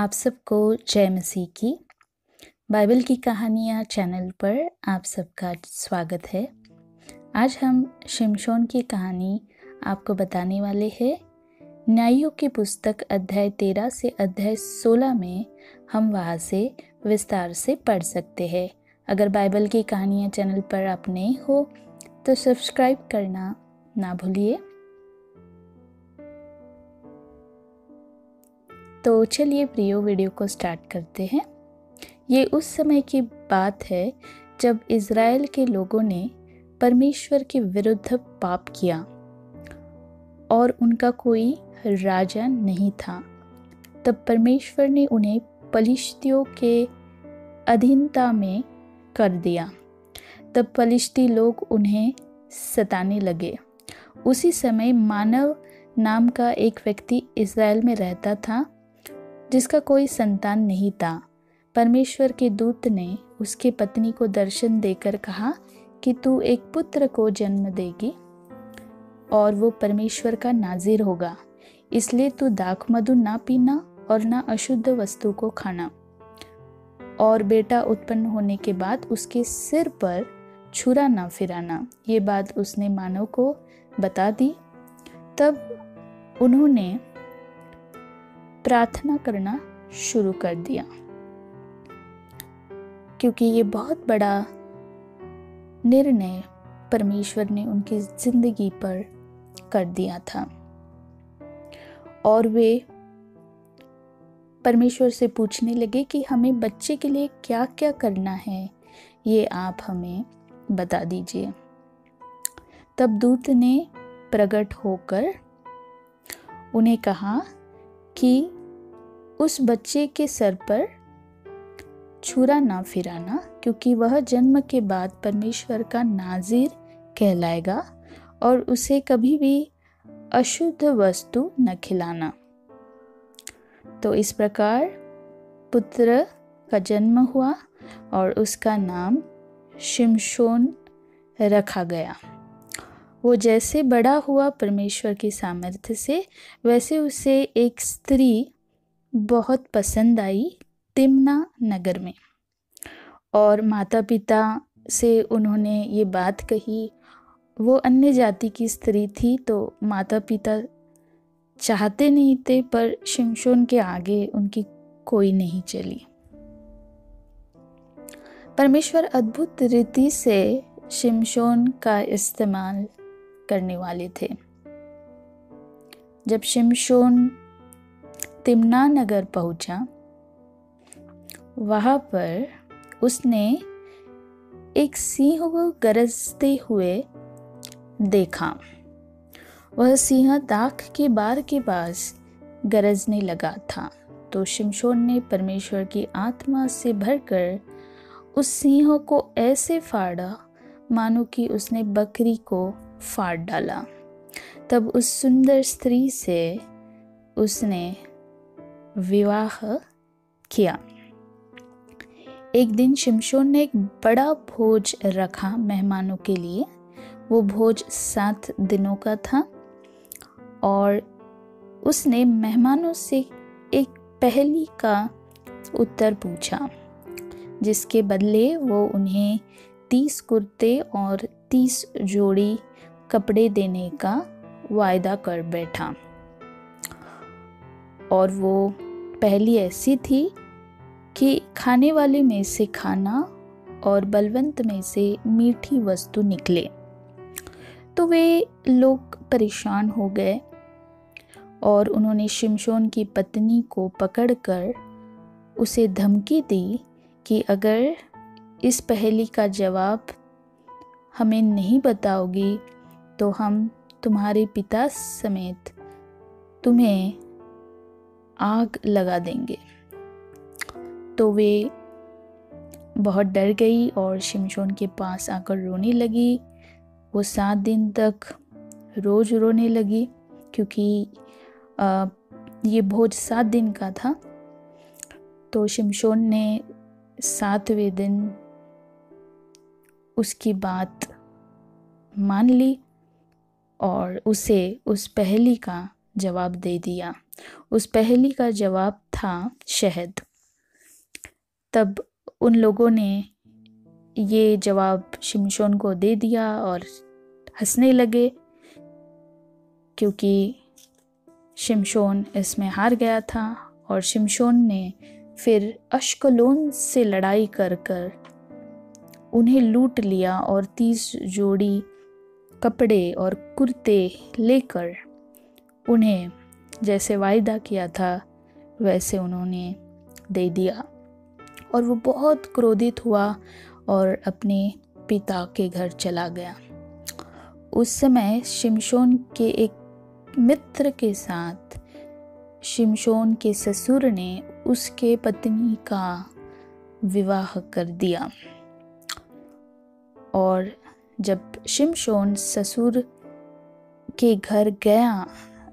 आप सबको जय मसीह की। बाइबल की कहानियाँ चैनल पर आप सबका स्वागत है। आज हम शिमशोन की कहानी आपको बताने वाले हैं। न्यायों की पुस्तक अध्याय 13 से अध्याय 16 में हम वहाँ से विस्तार से पढ़ सकते हैं। अगर बाइबल की कहानियाँ चैनल पर आप नए हो तो सब्सक्राइब करना ना भूलिए। तो चलिए प्रियो वीडियो को स्टार्ट करते हैं। ये उस समय की बात है जब इज़राइल के लोगों ने परमेश्वर के विरुद्ध पाप किया और उनका कोई राजा नहीं था। तब परमेश्वर ने उन्हें पलिश्तियों के अधीनता में कर दिया। तब पलिश्ती लोग उन्हें सताने लगे। उसी समय मानव नाम का एक व्यक्ति इज़राइल में रहता था जिसका कोई संतान नहीं था। परमेश्वर के दूत ने उसकी पत्नी को दर्शन देकर कहा कि तू एक पुत्र को जन्म देगी और वो परमेश्वर का नाज़ीर होगा, इसलिए तू दाख मधु ना पीना और ना अशुद्ध वस्तु को खाना। और बेटा उत्पन्न होने के बाद उसके सिर पर छुरा ना फिराना। ये बात उसने मानव को बता दी। तब उन्होंने प्रार्थना करना शुरू कर दिया, क्योंकि ये बहुत बड़ा निर्णय परमेश्वर ने उनकी जिंदगी पर कर दिया था। और वे परमेश्वर से पूछने लगे कि हमें बच्चे के लिए क्या क्या करना है, ये आप हमें बता दीजिए। तब दूत ने प्रकट होकर उन्हें कहा कि उस बच्चे के सर पर छुरा ना फिराना, क्योंकि वह जन्म के बाद परमेश्वर का नाज़ीर कहलाएगा और उसे कभी भी अशुद्ध वस्तु न खिलाना। तो इस प्रकार पुत्र का जन्म हुआ और उसका नाम शिमशोन रखा गया। वो जैसे बड़ा हुआ परमेश्वर की सामर्थ्य से, वैसे उसे एक स्त्री बहुत पसंद आई तिम्ना नगर में। और माता पिता से उन्होंने ये बात कही। वो अन्य जाति की स्त्री थी, तो माता पिता चाहते नहीं थे, पर शिमशोन के आगे उनकी कोई नहीं चली। परमेश्वर अद्भुत रीति से शिमशोन का इस्तेमाल करने वाले थे। जब शिमशोन तिम्ना नगर पहुंचा, वहां पर उसने एक सिंह को गरजते हुए देखा। वह सिंह दाख के बार के पास गरजने लगा था। तो शिमशोन ने परमेश्वर की आत्मा से भरकर उस सिंह को ऐसे फाड़ा मानो कि उसने बकरी को फाड़ डाला। तब उस सुंदर स्त्री से उसने विवाह किया। एक दिन शिमशोन ने एक बड़ा भोज रखा मेहमानों के लिए। वो भोज 7 दिनों का था और उसने मेहमानों से एक पहेली का उत्तर पूछा, जिसके बदले वो उन्हें 30 कुर्ते और 30 जोड़ी कपड़े देने का वायदा कर बैठा। और वो पहेली ऐसी थी कि खाने वाले में से खाना और बलवंत में से मीठी वस्तु निकले। तो वे लोग परेशान हो गए और उन्होंने शिमशोन की पत्नी को पकड़कर उसे धमकी दी कि अगर इस पहेली का जवाब हमें नहीं बताओगी तो हम तुम्हारे पिता समेत तुम्हें आग लगा देंगे। तो वे बहुत डर गई और शिमशोन के पास आकर रोने लगी। वो 7 दिन तक रोज रोने लगी, क्योंकि ये भोज 7 दिन का था। तो शिमशोन ने 7वें दिन उसकी बात मान ली और उसे उस पहेली का जवाब दे दिया। उस पहेली का जवाब था शहद। तब उन लोगों ने ये जवाब शिमशोन को दे दिया और हंसने लगे, क्योंकि शिमशोन इसमें हार गया था। और शिमशोन ने फिर अश्कलोन से लड़ाई कर कर उन्हें लूट लिया और 30 जोड़ी कपड़े और कुर्ते लेकर उन्हें जैसे वायदा किया था वैसे उन्होंने दे दिया। और वो बहुत क्रोधित हुआ और अपने पिता के घर चला गया। उस समय शिमशोन के एक मित्र के साथ शिमशोन के ससुर ने उसके पत्नी का विवाह कर दिया। और जब शिमशोन ससुर के घर गया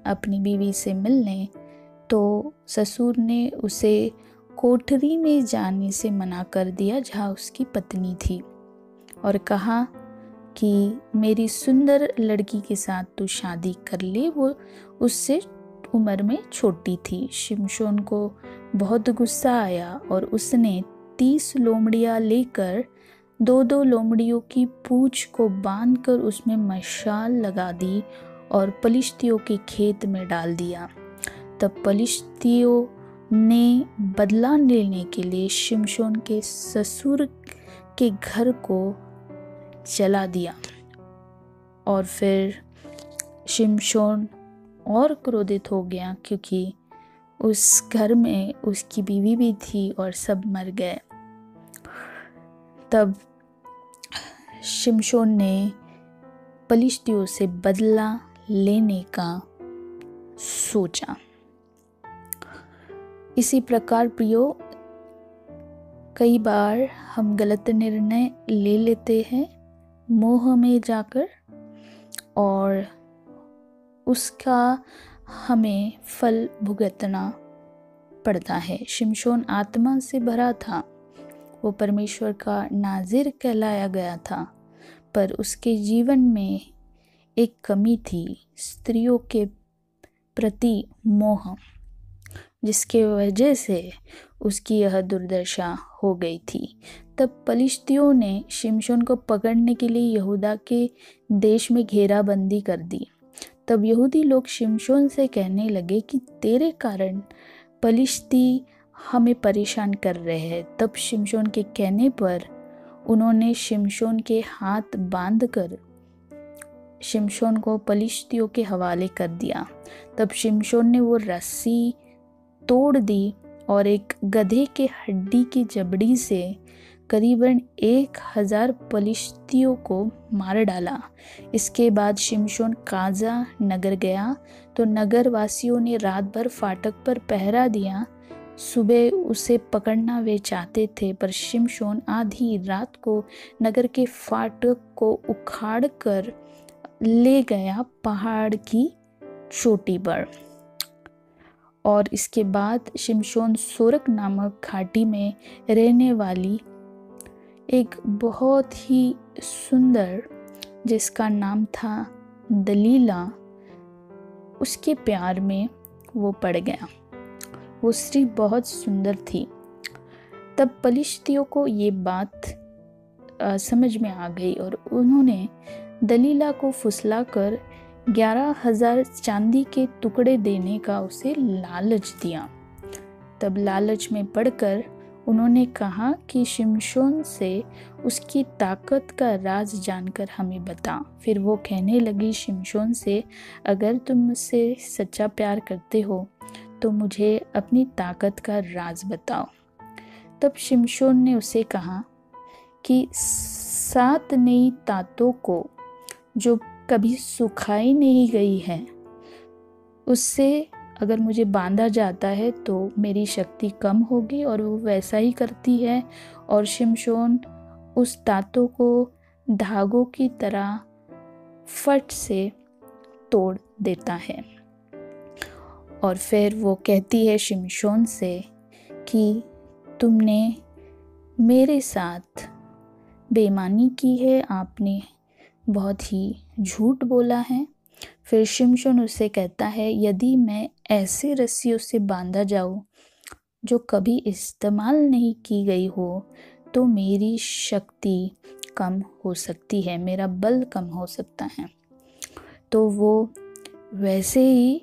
अपनी बीवी से मिलने, तो ससुर ने उसे कोठरी में जाने से मना कर दिया जहाँ उसकी पत्नी थी, और कहा कि मेरी सुंदर लड़की के साथ तू शादी कर ले, वो उससे उम्र में छोटी थी। शिमशोन को बहुत गुस्सा आया और उसने 30 लोमड़ियाँ लेकर 2-2 लोमड़ियों की पूंछ को बांधकर उसमें मशाल लगा दी और पलिश्तियों के खेत में डाल दिया। तब पलिश्तियों ने बदला लेने के लिए शिमशोन के ससुर के घर को जला दिया। और फिर शिमशोन और क्रोधित हो गया, क्योंकि उस घर में उसकी बीवी भी थी और सब मर गए। तब शिमशोन ने पलिश्तियों से बदला लेने का सोचा। इसी प्रकार प्रियो, कई बार हम गलत निर्णय ले लेते हैं मोह में जाकर, और उसका हमें फल भुगतना पड़ता है। शिमशोन आत्मा से भरा था, वो परमेश्वर का नाज़िर कहलाया गया था, पर उसके जीवन में एक कमी थी, स्त्रियों के प्रति मोह, जिसके वजह से उसकी यह दुर्दशा हो गई थी। तब पलिश्तियों ने शिमशोन को पकड़ने के लिए यहूदा के देश में घेराबंदी कर दी। तब यहूदी लोग शिमशोन से कहने लगे कि तेरे कारण पलिश्ती हमें परेशान कर रहे हैं। तब शिमशोन के कहने पर उन्होंने शिमशोन के हाथ बांधकर शिमशोन को पलिश्तियों के हवाले कर दिया। तब शिमशोन ने वो रस्सी तोड़ दी और एक गधे के हड्डी की जबड़ी से करीबन 1000 पलिश्तियों को मार डाला। इसके बाद शिमशोन काजा नगर गया, तो नगर वासियों ने रात भर फाटक पर पहरा दिया। सुबह उसे पकड़ना वे चाहते थे, पर शिमशोन आधी रात को नगर के फाटक को उखाड़ कर ले गया पहाड़ की चोटी पर। और इसके बाद शिमशोन सोरक नामक घाटी में रहने वाली एक बहुत ही सुंदर, जिसका नाम था दलीला, उसके प्यार में वो पड़ गया। वो स्त्री बहुत सुंदर थी। तब पलिश्तियों को ये बात समझ में आ गई और उन्होंने दलीला को फुसलाकर 11,000 चांदी के टुकड़े देने का उसे लालच दिया। तब लालच में पड़कर उन्होंने कहा कि शिमशोन से उसकी ताकत का राज जानकर हमें बता। फिर वो कहने लगी शिमशोन से, अगर तुम मुझसे सच्चा प्यार करते हो तो मुझे अपनी ताकत का राज बताओ। तब शिमशोन ने उसे कहा कि 7 नई तातों को जो कभी सुखाई नहीं गई है, उससे अगर मुझे बांधा जाता है तो मेरी शक्ति कम होगी। और वो वैसा ही करती है, और शिमशोन उस तातों को धागों की तरह फट से तोड़ देता है। और फिर वो कहती है शिमशोन से कि तुमने मेरे साथ बेईमानी की है, आपने बहुत ही झूठ बोला है, फिर शिमशोन उससे कहता है, यदि मैं ऐसे रस्सियों से बांधा जाऊं जो कभी इस्तेमाल नहीं की गई हो तो मेरी शक्ति कम हो सकती है, मेरा बल कम हो सकता है। तो वो वैसे ही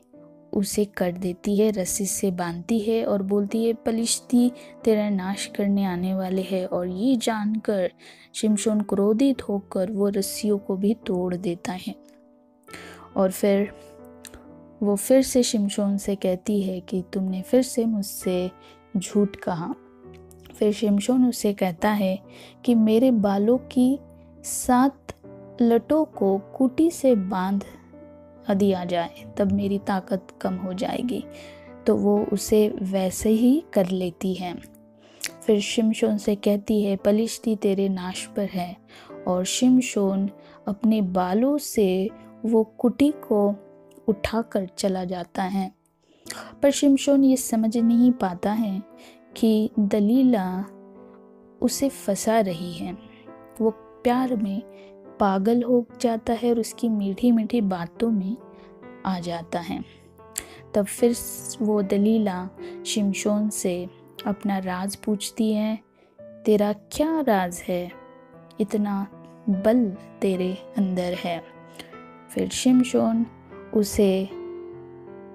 उसे कर देती है, रस्सी से बांधती है और बोलती है, पलिश्ती तेरा नाश करने आने वाले हैं। और ये जानकर शिमशोन क्रोधित होकर वो रस्सियों को भी तोड़ देता है। और फिर वो फिर से शिमशोन से कहती है कि तुमने फिर से मुझसे झूठ कहा। फिर शिमशोन उसे कहता है कि मेरे बालों की 7 लटों को कुटी से बांध दिया जाए, तब मेरी ताकत कम हो जाएगी। तो वो उसे वैसे ही कर लेती है। फिर शिमशोन से कहती है, पलिश्ती तेरे नाश पर है। और शिमशोन अपने बालों से वो कुटी को उठाकर चला जाता है। पर शिमशोन ये समझ नहीं पाता है कि दलीला उसे फंसा रही है। वो प्यार में पागल हो जाता है और उसकी मीठी मीठी बातों में आ जाता है। तब फिर वो दलीला शिमशोन से अपना राज पूछती है, तेरा क्या राज है, इतना बल तेरे अंदर है। फिर शिमशोन उसे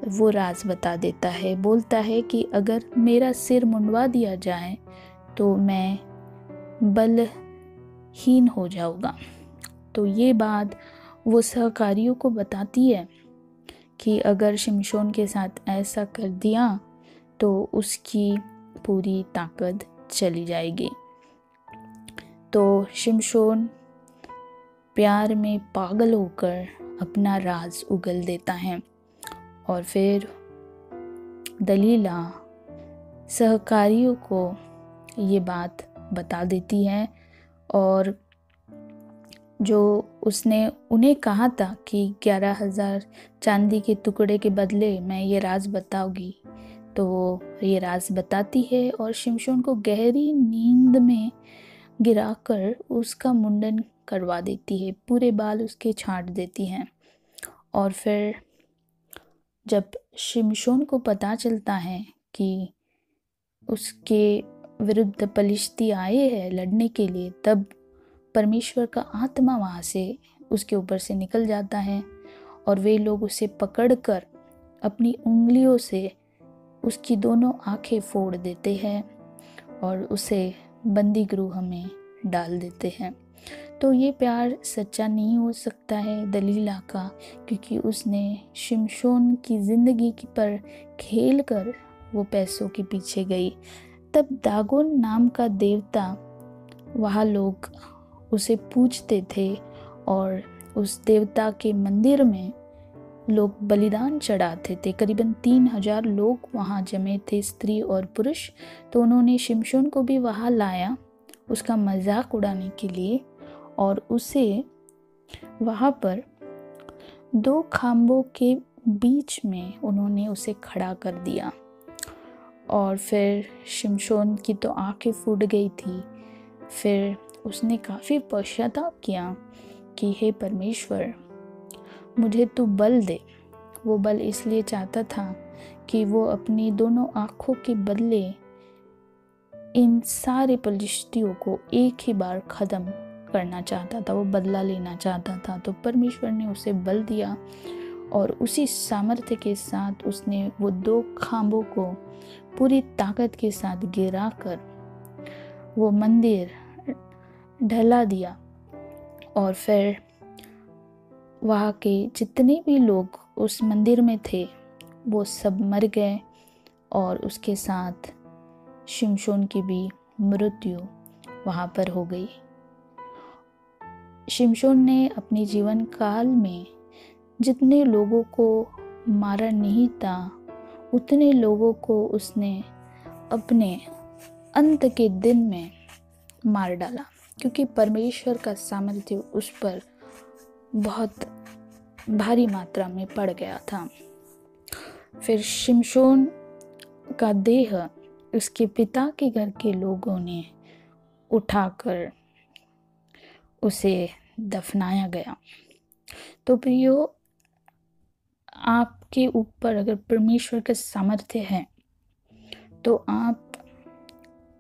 वो राज बता देता है, बोलता है कि अगर मेरा सिर मुंडवा दिया जाए तो मैं बलहीन हो जाऊंगा। तो ये बात वो सहकारियों को बताती है कि अगर शिमशोन के साथ ऐसा कर दिया तो उसकी पूरी ताकत चली जाएगी। तो शिमशोन प्यार में पागल होकर अपना राज उगल देता है। और फिर दलीला सहकारियों को ये बात बता देती है। और जो उसने उन्हें कहा था कि 11,000 चांदी के टुकड़े के बदले मैं ये राज बताऊंगी, तो वो ये राज बताती है और शिमशोन को गहरी नींद में गिराकर उसका मुंडन करवा देती है, पूरे बाल उसके छांट देती हैं। और फिर जब शिमशोन को पता चलता है कि उसके विरुद्ध पलिश्ती आए हैं लड़ने के लिए, तब परमेश्वर का आत्मा वहाँ से उसके ऊपर से निकल जाता है और वे लोग उसे पकड़कर अपनी उंगलियों से उसकी दोनों आंखें फोड़ देते हैं और उसे बंदी गृह में डाल देते हैं। तो ये प्यार सच्चा नहीं हो सकता है दलीला का, क्योंकि उसने शिमशोन की ज़िंदगी पर खेल कर वो पैसों के पीछे गई। तब दागोन नाम का देवता, वहाँ लोग उसे पूजते थे और उस देवता के मंदिर में लोग बलिदान चढ़ाते थे। करीबन 3,000 लोग वहाँ जमे थे, स्त्री और पुरुष। तो उन्होंने शिमशोन को भी वहाँ लाया उसका मजाक उड़ाने के लिए और उसे वहाँ पर 2 खंभों के बीच में उन्होंने उसे खड़ा कर दिया। और फिर शिमशोन की तो आंखें फूट गई थी। फिर उसने काफ़ी पश्चाताप किया कि हे परमेश्वर, मुझे तू बल दे। वो बल इसलिए चाहता था कि वो अपनी दोनों आँखों के बदले इन सारे पलिश्तियों को एक ही बार ख़त्म करना चाहता था, वो बदला लेना चाहता था। तो परमेश्वर ने उसे बल दिया और उसी सामर्थ्य के साथ उसने वो 2 खंभों को पूरी ताकत के साथ गिराकर वो मंदिर ढला दिया। और फिर वहाँ के जितने भी लोग उस मंदिर में थे वो सब मर गए और उसके साथ शिमशोन की भी मृत्यु वहाँ पर हो गई। शिमशोन ने अपने जीवन काल में जितने लोगों को मारा नहीं था, उतने लोगों को उसने अपने अंत के दिन में मार डाला, क्योंकि परमेश्वर का सामर्थ्य उस पर बहुत भारी मात्रा में पड़ गया था। फिर शिमशोन का देह उसके पिता के घर के लोगों ने उठाकर उसे दफनाया गया। तो प्रियो, आपके ऊपर अगर परमेश्वर का सामर्थ्य है तो आप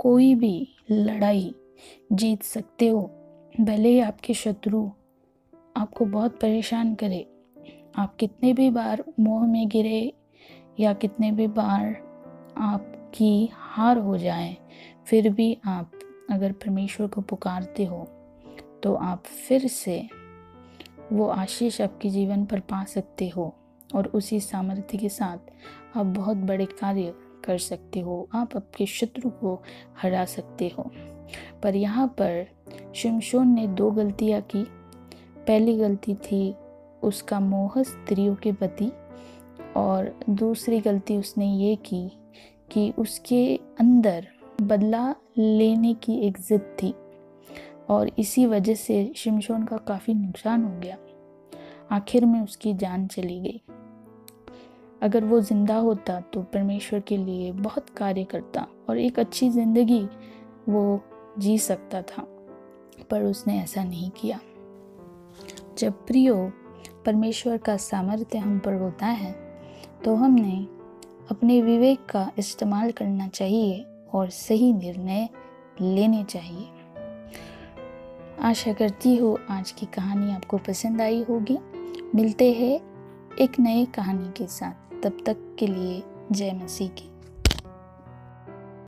कोई भी लड़ाई जीत सकते हो। भले ही आपके शत्रु आपको बहुत परेशान करे, आप कितने भी बार मोह में गिरे या कितने भी बार आपकी हार हो जाए, फिर भी आप अगर परमेश्वर को पुकारते हो तो आप फिर से वो आशीष आपके जीवन पर पा सकते हो और उसी सामर्थ्य के साथ आप बहुत बड़े कार्य कर सकते हो। आप आपके शत्रु को हरा सकते हो। पर यहाँ पर शिमशोन ने 2 गलतियाँ की। पहली गलती थी उसका मोह स्त्रियों के प्रति, और दूसरी गलती उसने ये की कि उसके अंदर बदला लेने की एक जिद थी, और इसी वजह से शिमशोन का काफ़ी नुकसान हो गया। आखिर में उसकी जान चली गई। अगर वो जिंदा होता तो परमेश्वर के लिए बहुत कार्य करता और एक अच्छी ज़िंदगी वो जी सकता था, पर उसने ऐसा नहीं किया। जब प्रियो परमेश्वर का सामर्थ्य हम पर होता है तो हमने अपने विवेक का इस्तेमाल करना चाहिए और सही निर्णय लेने चाहिए। आशा करती हूँ आज की कहानी आपको पसंद आई होगी। मिलते हैं एक नई कहानी के साथ, तब तक के लिए जय मसीह की।